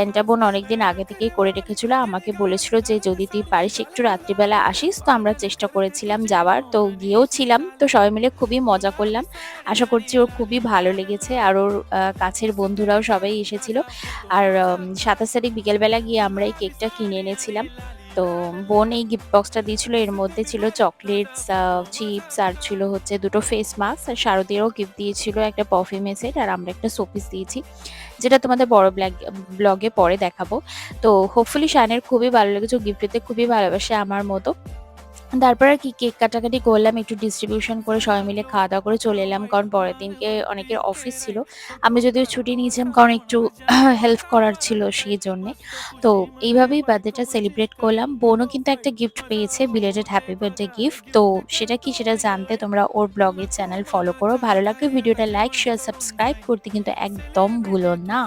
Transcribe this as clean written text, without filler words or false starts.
প্ল্যানটা বোন অনেকদিন আগে থেকেই করে রেখেছিল। আমাকে বলেছিল যে, "যদি তুই পারিস একটু রাত্রিবেলা আসিস।" তো আমরা চেষ্টা করেছিলাম যাওয়ার। তো গিয়েও ছিলাম। তো সবাই মিলে খুবই মজা করলাম। আশা করছি ওর খুবই ভালো লেগেছে। আর ওর কাছের বন্ধুরাও সবাই এসেছিল। আর ২৭ তারিখ বিকেলবেলা গিয়ে আমরা এই কেকটা কিনে এনেছিলাম। তো বোন এই গিফট বক্সটা দিয়েছিল। এর মধ্যে ছিল চকলেটস, চিপস আর ছিল হচ্ছে ২ টো ফেস মাস্ক। আর শারদীরও গিফট দিয়েছিল একটা পারফিউমের সেট আর আমরা একটা শোপিস দিয়েছি। যেটা তোমাদের বড় ব্লগে পরে দেখাবো। তো হোপফুলি শায়নের খুবই ভালো লেগেছে। ও গিফট পেতে খুবই ভালোবাসে আমার মতো। তারপর আর কি কেক কাটাকাটি করলাম, একটু ডিস্ট্রিবিউশন করে সবাই মিলে খাওয়া-দাওয়া করে চলে এলাম। কারণ পরের দিনকে অনেকের অফিস ছিল। আমি যদিও ছুটি নিয়েছিলাম কারণ একটু হেল্প করার ছিল সেজন্যে। তো এইভাবেই বার্থডেটা সেলিব্রেট করলাম। বোনও কিন্তু একটা গিফট পেয়েছে, বিলেটেড হ্যাপি বার্থডে গিফট। তো সেটা কি সেটা জানতে তোমরা ওর ব্লগের চ্যানেল ফলো করো। ভালো লাগলে ভিডিওটা লাইক, শেয়ার, সাবস্ক্রাইব করতে কিন্তু একদম ভুলো না।